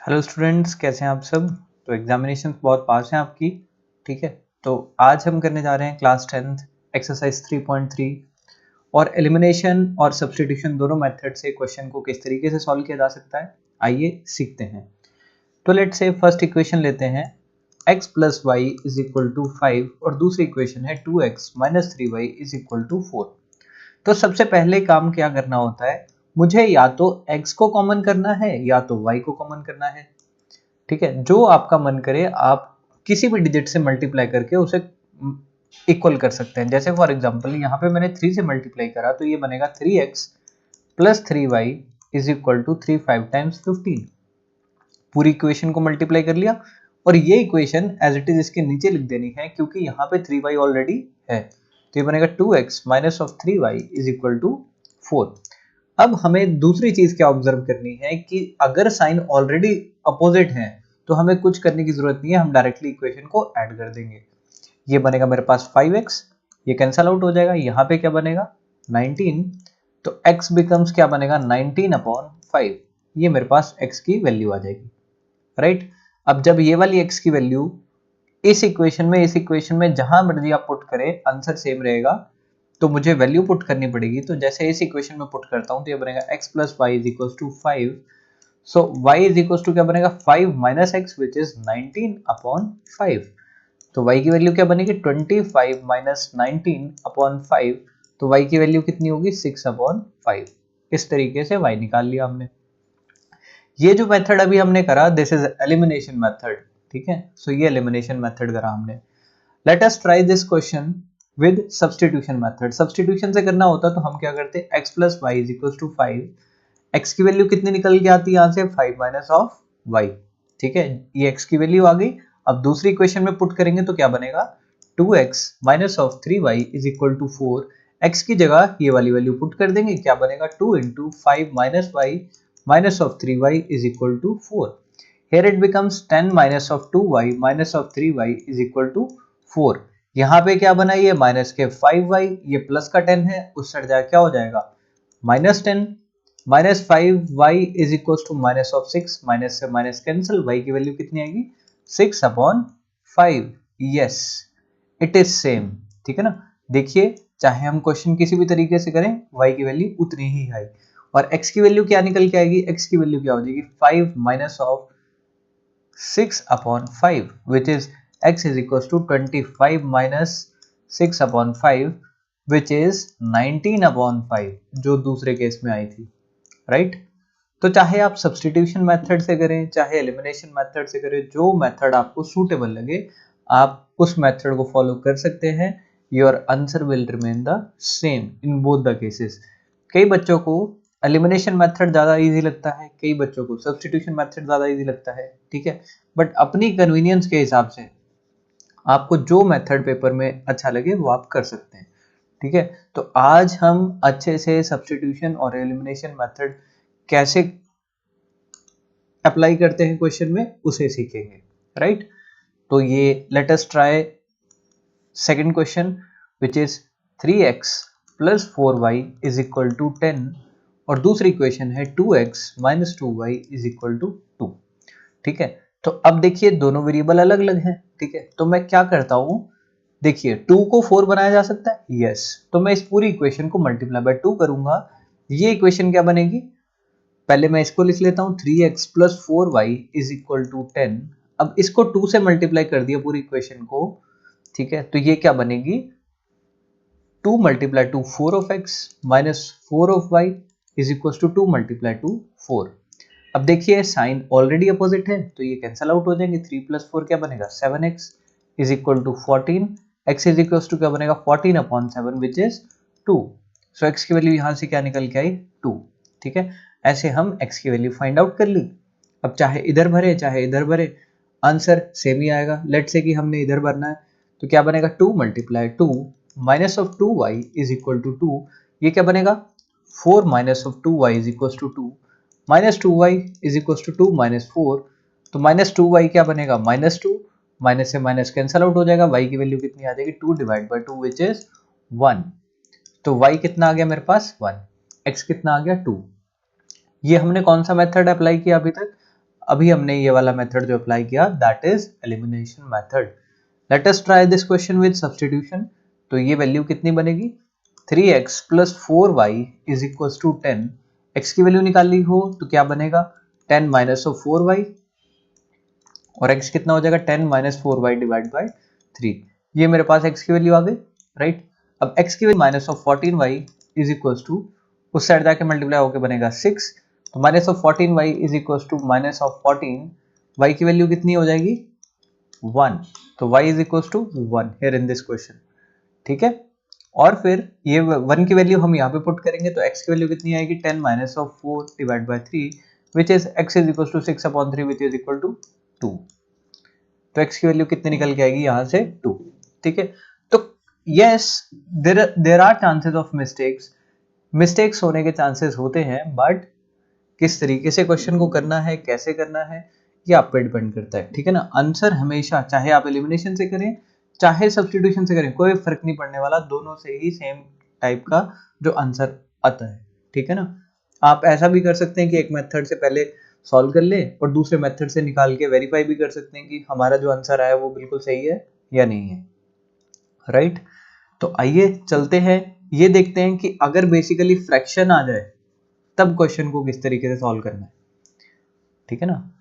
Hello students, कैसे हैं आप सब। तो एग्जामिनेशन बहुत पास हैं आपकी। ठीक है, तो आज हम करने जा रहे हैं क्लास 10th एक्सरसाइज 3.3 और एलिमिनेशन और सब्स्टिट्यूशन दोनों मेथड से क्वेश्चन को किस तरीके से सॉल्व किया जा सकता है, आइए सीखते हैं। तो लेट्स से फर्स्ट इक्वेशन लेते हैं x plus y is equal to 5 और दूसरी इक्वेशन है 2x minus 3y is equal to 4। तो सबसे पहले काम क्या करना होता है, मुझे या तो x को कॉमन करना है या तो y को कॉमन करना है। ठीक है, जो आपका मन करे आप किसी भी डिजिट से मल्टीप्लाई करके उसे इक्वल कर सकते हैं। जैसे फॉर एग्जांपल यहाँ पे मैंने 3 से मल्टीप्लाई करा तो ये बनेगा 3x plus 3y is equal to 3 5 times 15। पूरी इक्वेशन को मल्टीप्लाई कर लिया और ये इक्वेशन एज इट इज इसके नीचे लिख देनी है क्योंकि यहाँ पे 3y ऑलरेडी है। तो ये बनेगा 2x minus of 3y is equal to 4। अब हमें दूसरी चीज क्या ऑब्जर्व करनी है कि अगर साइन ऑलरेडी अपोजिट है तो हमें कुछ करने की जरूरत नहीं है, हम डायरेक्टली इक्वेशन को ऐड कर देंगे। ये बनेगा मेरे पास 5x, ये कैंसल आउट हो जाएगा, यहाँ पे क्या बनेगा 19, तो x बिकम्स क्या बनेगा 19 अपॉन 5। ये मेरे पास x की वैल्यू आ जाएगी, राइट। अब जब ये वाली x की वैल्यू इस इक्वेशन में जहां मर्जी आप पुट करें आंसर सेम रहेगा, तो मुझे वैल्यू पुट करनी पड़ेगी। तो जैसे इस इक्वेशन में पुट करता हूं तो ये बनेगा x plus y is equal to 5। So y is equal to क्या बनेगा 5 minus x which is 19 upon 5। तो y की वैल्यू क्या बनेगी 25 माइनस 19 अपॉन 5। तो y की वैल्यू कितनी होगी 6 अपॉन 5। इस तरीके से y निकाल लिया हमने। ये जो मेथड अभी हमने करा दिस इज एलिमिनेशन मेथड। ठीक है, सो ये एलिमिनेशन मेथड करा हमने। Let us try this question with substitution method. Substitution से करना होता तो हम क्या करते, x plus y is equal to 5। x की वैल्यू कितनी निकल के आती है यहाँ से 5 माइनस ऑफ y। ठीक है, ये x की वैल्यू आ गई। अब दूसरी इक्वेशन में पुट करेंगे तो क्या बनेगा 2x minus of 3y is equal to 4। x की जगह ये वाली वैल्यू पुट कर देंगे, क्या बनेगा 2 into 5 minus y minus of 3y is equal to 4। Here it becomes 10 minus of 2y minus of 3y is equal to 4। यहाँ पे क्या बना, ये माइनस के 5y, ये प्लस का 10 है, उस साइड जाकर क्या हो जाएगा minus 10 minus 5y is equal to minus of 6। Minus से माइनस कैंसिल, y की वैल्यू कितनी आएगी 6 upon 5। Yes, it is same. ठीक है ना, देखिए चाहे हम क्वेश्चन किसी भी तरीके से करें y की वैल्यू उतनी ही है। और x की वैल्यू क्या निकल के आएगी, x की वैल्यू क्या हो जाएगी 5 minus of 6 upon 5 which is x is equals to 25 minus 6 upon 5 which is 19 upon 5 जो दूसरे केस में आई थी, राइट। तो चाहे आप सब्स्टिट्यूशन मेथड से करें चाहे एलिमिनेशन मेथड से करें, जो मेथड आपको सूटेबल लगे आप उस मेथड को फॉलो कर सकते हैं। Your answer will remain the same in both the cases. कई बच्चों को एलिमिनेशन मेथड ज्यादा इजी लगता है, कई बच्चों को सब्स्टिट्यूशन मेथड ज्यादा इजी लगता है। ठीक है, बट अपनी कन्वीनियंस के हिसाब से आपको जो मेथड पेपर में अच्छा लगे वो आप कर सकते हैं। ठीक है, तो आज हम अच्छे से सब्स्टिट्यूशन और एलिमिनेशन मेथड कैसे अप्लाई करते हैं क्वेश्चन में उसे सीखेंगे, राइट। तो ये let us try second question which is 3x plus 4y is equal to 10 और दूसरी इक्वेशन है 2x minus 2y is equal to 2। ठीक है, तो अब देखिए दोनों वेरिएबल अलग अलग हैं। ठीक है, तो मैं क्या करता हूं, देखिए 2 को 4 बनाया जा सकता है, यस। तो मैं इस पूरी इक्वेशन को मल्टीप्लाई बाय 2 करूंगा। ये इक्वेशन क्या बनेगी, पहले मैं इसको लिख लेता हूं 3x plus 4y is equal to 10। अब इसको 2 से मल्टीप्लाई कर दिया पूरी इक्वेशन को। ठीक है, तो ये क्या बनेगी 2 multiply to 4 of x minus 4 of y is equal to 2 multiply to 4। अब देखिए साइन ऑलरेडी अपोजिट है तो ये कैंसल आउट हो जाएंगे। 3 प्लस 4 क्या बनेगा 7x is equal to 14। x is equal to क्या बनेगा 14 upon 7 which is 2। So x की वैल्यू यहां से क्या निकल के आई 2। ठीक है, ऐसे हम x की वैल्यू फाइंड आउट कर ली। अब चाहे इधर भरे चाहे इधर भरे आंसर सेम ही आएगा। लेट्स से कि हमने इधर भरना है तो क्या बनेगा 2 multiply 2 minus of 2y is equal to 2। ये क्या बनेगा 4 minus of 2y is equal to 2 minus 2y is equal to 2 minus 4। तो माइनस 2y क्या बनेगा माइनस 2, माइनस से माइनस कैंसल आउट हो जाएगा। y की वैल्यू कितनी आ जाएगी 2 डिवाइड बाई 2 विच इज 1। तो y कितना आ गया मेरे पास 1, x कितना आ गया 2। ये हमने कौन सा मेथड अप्लाई किया अभी तक, अभी हमने ये वाला मेथड जो अप्लाई किया that is elimination method. Let us try this question with substitution. तो ये वैल्यू कितनी बनेगी 3x plus 4y is equal to 10। x की वैल्यू निकाली हो तो क्या बनेगा 10 माइनस ऑफ 4y और x कितना हो जाएगा 10 माइनस 4y डिवाइड बाई 3। ये मेरे पास x की वैल्यू आ गई राइट। अब x की value minus of 14y is equal to उस साइड जाके मल्टीप्लाई होकर बनेगा 6। तो minus of 14y is equal to minus of 14 y की वैल्यू कितनी हो जाएगी 1। तो y is equal to 1 here in this question. ठीक है, और फिर ये 1 की वैल्यू हम यहाँ पे पुट करेंगे तो x की वैल्यू कितनी आएगी 10 minus of 4 divide by 3 which is x is equal to 6 upon 3 which is equal to 2। तो x की वैल्यू कितनी निकल के आएगी यहाँ से 2। ठीक है, तो yes there are chances of mistakes होने के चांसेस होते हैं, बट किस तरीके से क्वेश्चन को करना है कैसे करना है ये आप पे डिपेंड करता है। ठीक है ना, आंसर हमेशा चाहे आप एलिमिनेशन से करें चाहे सब्स्टिट्यूशन से करें कोई फर्क नहीं पड़ने वाला, दोनों से ही सेम टाइप का जो आंसर आता है। ठीक है ना, आप ऐसा भी कर सकते हैं कि एक मेथड से पहले सॉल्व कर ले और दूसरे मेथड से निकाल के वेरीफाई भी कर सकते हैं कि हमारा जो आंसर आया वो बिल्कुल सही है या नहीं है राइट। तो आइए चलते हैं, ये देखते हैं कि अगर बेसिकली फ्रैक्शन आ जाए तब क्वेश्चन को किस तरीके से सॉल्व करना है। ठीक है ना,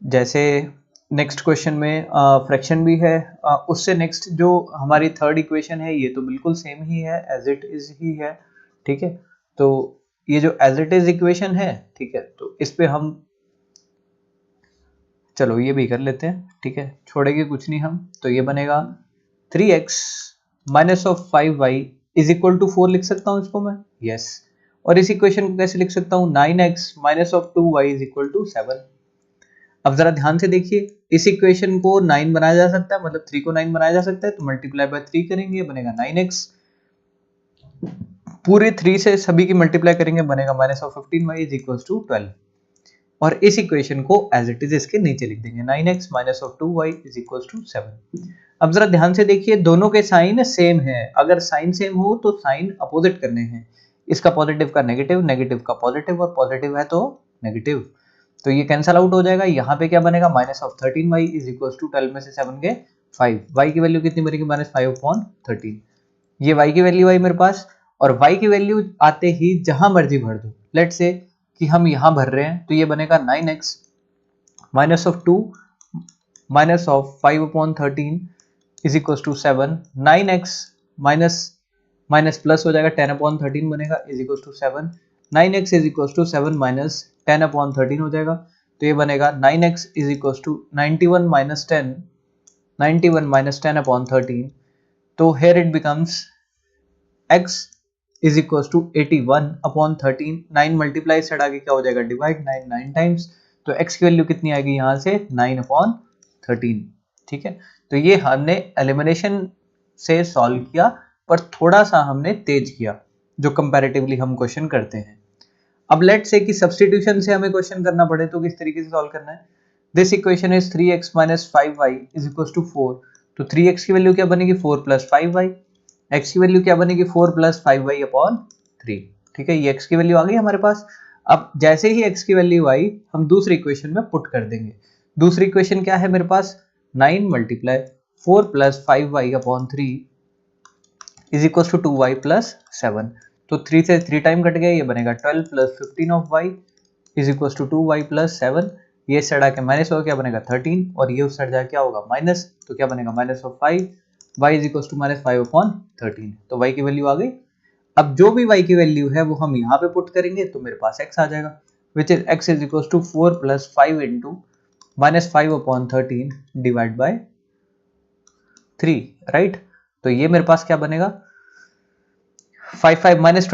जैसे नेक्स्ट क्वेश्चन में फ्रैक्शन भी है, उससे नेक्स्ट जो हमारी थर्ड इक्वेशन है ये तो बिल्कुल सेम ही है एज इट इज ही है। ठीक है, तो ये जो एज इट इज इक्वेशन है ठीक है, तो इस पे हम चलो ये भी कर लेते हैं। ठीक है, छोड़ेंगे कुछ नहीं हम, तो ये बनेगा 3x minus of 5y is equal to 4 लिख सकता हूँ इसको मैं, यस। और इस इक्वेशन को कैसे लिख सकता हूँ 9x minus of 2y is equal to 7। अब जरा ध्यान से देखिए, इस इक्वेशन को 9 बनाया जा सकता है, मतलब 3 को 9 बनाया जा सकता है, तो मल्टीप्लाई बाय 3 करेंगे बनेगा 9x, पूरे 3 से सभी की मल्टीप्लाई करेंगे बनेगा minus of 15y is equal to 12। और इस इक्वेशन को एज इट इज इसके नीचे लिख देंगे 9x minus of 2y is equal to 7। अब जरा ध्यान से देखिए दोनों के साइन सेम है, अगर साइन सेम हो तो साइन अपोजिट करने हैं, इसका पॉजिटिव का नेगेटिव, नेगेटिव का पॉजिटिव और पॉजिटिव है तो नेगेटिव, तो ये कैंसल आउट हो जाएगा। यहाँ पे क्या बनेगा minus of 13y is equal to 12 में से 7 गए 5, y की वैल्यू कितनी बनेगी माइनस 5/13। ये y की वैल्यू आई मेरे पास, और y की वैल्यू आते ही जहां मर्जी भर दो, लेट से कि हम यहां भर रहे हैं तो ये बनेगा 9x minus of 2 minus of 5/13 is equal to 7। 9x minus minus plus हो जाएगा 10/13 बनेगा is equal to 7। 9x is equal to 7 minus 10/13 हो जाएगा, तो ये बनेगा 9x is equal to 91 minus 10, 91 minus 10/13, तो here it becomes x is equals to 81/13। 9 multiply से हटा के क्या हो जाएगा डिवाइड, 9 टाइम्स, तो x की वैल्यू कितनी आएगी यहाँ से 9/13। ठीक है, तो ये हमने एलिमिनेशन से सॉल्व किया, पर थोड़ा सा हमने तेज किया जो कंपैरेटिवली हम क्वेश्चन करते हैं। अब लेट से कि सब्स्टिट्यूशन से हमें क्वेश्चन करना पड़े तो किस तरीके से सॉल्व करना है। This equation is 3x minus 5y is equal to 4, तो 3x की वैल्यू क्या बनेगी 4 प्लस 5y, x की वैल्यू क्या बनेगी 4 प्लस 5y अपॉन 3। ठीक है, ये x की वैल्यू आ गई हमारे पास। अब जैसे ही x की वैल्यू आई हम दूसरी इक्वेशन में पुट कर देंगे। दूसरी इक्वेशन क्या है मेरे पास 9 multiply 4 plus 5y upon 3 is equal to 2y plus 7, तो 3 से 3 टाइम कट गया, ये बनेगा 12 plus 15 of y is equal to 2y plus 7। ये सड़ा के माइनस होगा क्या बनेगा 13, और ये उस साइड जाके क्या होगा माइनस, तो क्या बनेगा minus of 5, y is equal to minus 5/13, तो y की वैल्यू आ गई। अब जो भी y की वैल्यू है वो हम यहाँ पे पुट करेंगे तो मेरे पास x आ जाएगा, which is x is equal to 4 plus 5 into minus 5/13 divide by 3 right. तो ये मेरे पास क्या बनेगा 5 minus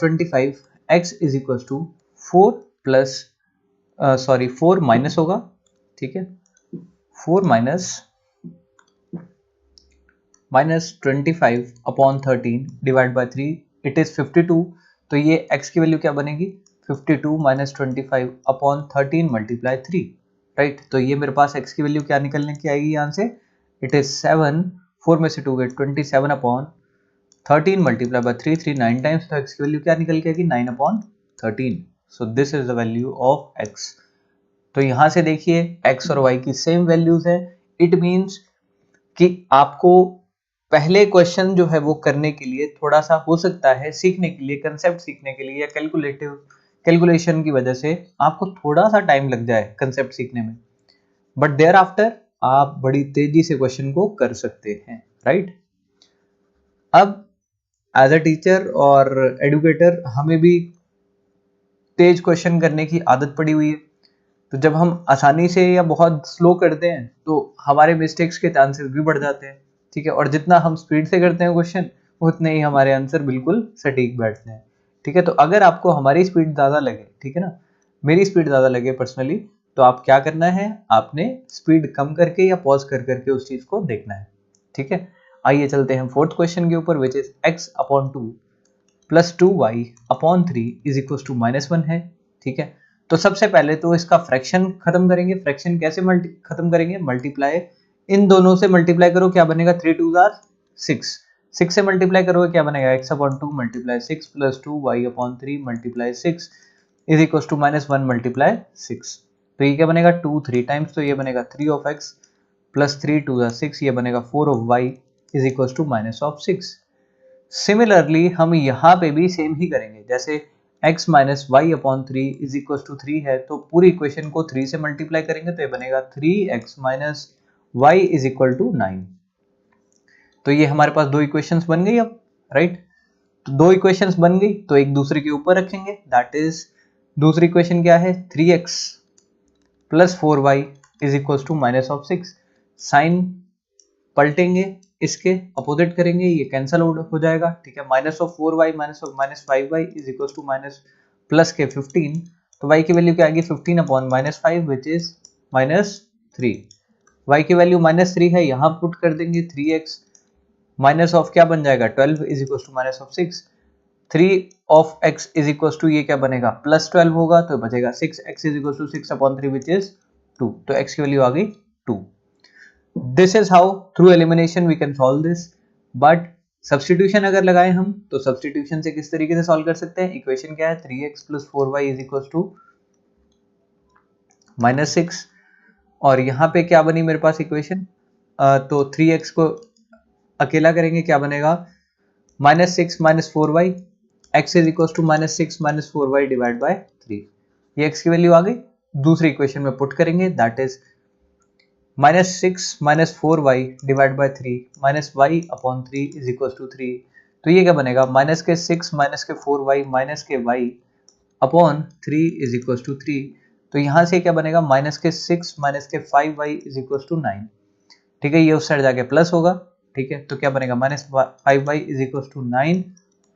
25 x is equal to 4 plus sorry 4 minus होगा, ठीक है 4 minus 25/13 divide by 3 it is 52, तो ये x की वैल्यू क्या बनेगी 52 माइनस 25/13 मल्टीप्लाई 3 राइट। तो ये मेरे पास x की वैल्यू क्या निकलने की आएगी यहाँ से, इट इज 7, 4 में से 2 गए 27/13 मल्टीप्लाई बाय 3, 3 9 टाइम्स, तो x की वैल्यू क्या निकल के आएगी 9/13। So this is the value of x। तो यहाँ से देखिए x और y की सेम वैल्यूज है। इट मीन्स कि आपको पहले क्वेश्चन जो है वो करने के लिए थोड़ा सा हो सकता है, सीखने के लिए, कंसेप्ट सीखने के लिए या कैलकुलेशन की वजह से आपको थोड़ा सा टाइम लग जाए कंसेप्ट सीखने में, बट देयर आफ्टर आप बड़ी तेजी से क्वेश्चन को कर सकते हैं, राइट। अब एज अ टीचर और एडुकेटर हमें भी तेज क्वेश्चन करने की आदत पड़ी हुई है, तो जब हम आसानी से या बहुत स्लो करते हैं तो हमारे मिस्टेक्स के चांसेस भी बढ़ जाते हैं, ठीक है। और जितना हम स्पीड से करते हैं क्वेश्चन, उतने ही हमारे आंसर बिल्कुल सटीक बैठते हैं, ठीक है। तो अगर आपको हमारी स्पीड ज़्यादा लगे, ठीक है ना, मेरी स्पीड ज़्यादा लगे पर्सनली, तो आप क्या करना है, आपने स्पीड कम करके या पॉज कर करके उस चीज़ को देखना है, ठीक है। आइए चलते हैं फोर्थ क्वेश्चन के ऊपर, which is x/2 plus 2y upon 3 is equal to -1 है, ठीक है। तो सबसे पहले तो इसका फ्रैक्शन खत्म करेंगे। फ्रैक्शन कैसे खत्म करेंगे, मल्टीप्लाई, इन दोनों से मल्टीप्लाई करो, क्या बनेगा, 3 2 6, 6 से मल्टीप्लाई करोगे क्या बनेगा, x/2 multiply 6 plus 2y/3 multiply 6 is equal to -1 multiply 6। तो ये क्या बनेगा, 2 3 टाइम्स, तो ये बनेगा 3 ऑफ x प्लस 3 2 6, ये बनेगा 4 of y is equal to -6। Similarly हम यहाँ पे भी सेम ही करेंगे, जैसे x minus y upon 3 is equal to 3 है, तो पूरी इक्वेशन को 3 से मल्टीप्लाई करेंगे तो ये बनेगा 3x minus y is equal to 9। तो ये हमारे पास दो इक्वेशंस बन गई अब, राइट। तो दो इक्वेशंस बन गई तो एक दूसरे के ऊपर रखेंगे, दैट इज दूसरी इक्वेशन क्या है, 3x plus 4y is equal to -6। Sign पलटेंगे, इसके अपोजिट करेंगे, ये कैंसल हो जाएगा, ठीक है। -4y -5y is equal to minus plus के 15, तो y की वैल्यू क्या आएगी, 15 अपॉन -5 विच इज -3। y की वैल्यू -3 है, यहाँ पुट कर देंगे 3x माइनस ऑफ क्या बन जाएगा 12 is equal to -6। 3 of x is equal to ये क्या बनेगा +12 होगा, तो बचेगा 6x is equal to 6 upon 3 which is 2, तो x की वैल्यू आ गई 2। This is how through elimination we can solve this, but substitution अगर लगाए हम तो सब्सटीट्यूशन से किस तरीके से सॉल्व कर सकते हैं, इक्वेशन क्या है, 3x plus 4y is equal to -6, और यहाँ पे क्या बनी मेरे पास इक्वेशन, तो 3x को अकेला करेंगे क्या बनेगा, -6 minus 4y, x is equal to -6 minus 4y divide by 3, ये x की वैल्यू आ गई। दूसरी इक्वेशन में पुट करेंगे, that is -6 minus 4y divide by 3 minus y upon 3 is equal to 3, तो ये क्या बनेगा, माइनस के 6 माइनस के 4y माइनस के y upon 3 is equal to 3, तो यहाँ से क्या बनेगा, माइनस के 6 माइनस के 5y इज इक्वल टू 9, ठीक है। ये उस साइड जाके प्लस होगा, ठीक है। तो क्या बनेगा, -5y is equal to 9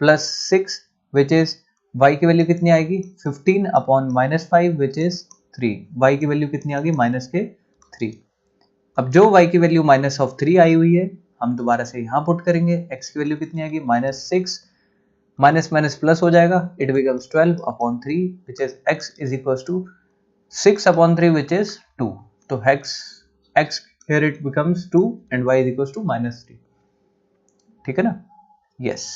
plus 6 which is y की वैल्यू कितनी आएगी, 15 अपॉन -5 विच इज 3, y की वैल्यू कितनी आ गई, माइनस के 3। अब जो y की वैल्यू -3 आई हुई है, हम दोबारा से यहाँ पुट करेंगे, x की वैल्यू कितनी आएगी, -6 माइनस माइनस प्लस हो जाएगा, it becomes 12 upon 3 which is x is equal to 6 upon 3 which is 2, तो x here it becomes 2 and y is equals to -3, ठीक है ना, यस,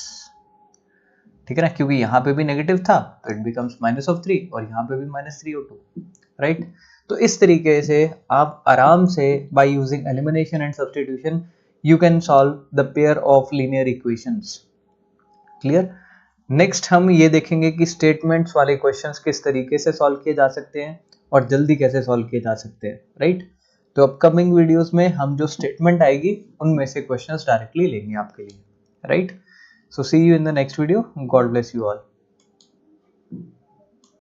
ठीक है ना, क्योंकि यहाँ पे भी नेगेटिव था तो इट बिकम्स -3 और यहाँ पे भी -3 और 2, राइट। तो इस तरीके से आप आराम से by using elimination and substitution you can solve the pair of linear equations, clear. Next हम ये देखेंगे कि स्टेटमेंट्स वाले क्वेश्चंस किस तरीके से सॉल्व किए जा सकते हैं और जल्दी कैसे सॉल्व किए जा सकते हैं, राइट। तो अपकमिंग वीडियोस में हम जो स्टेटमेंट आएगी उनमें से क्वेश्चंस डायरेक्टली लेंगे आपके लिए, right. So see you in the next video, God bless you all.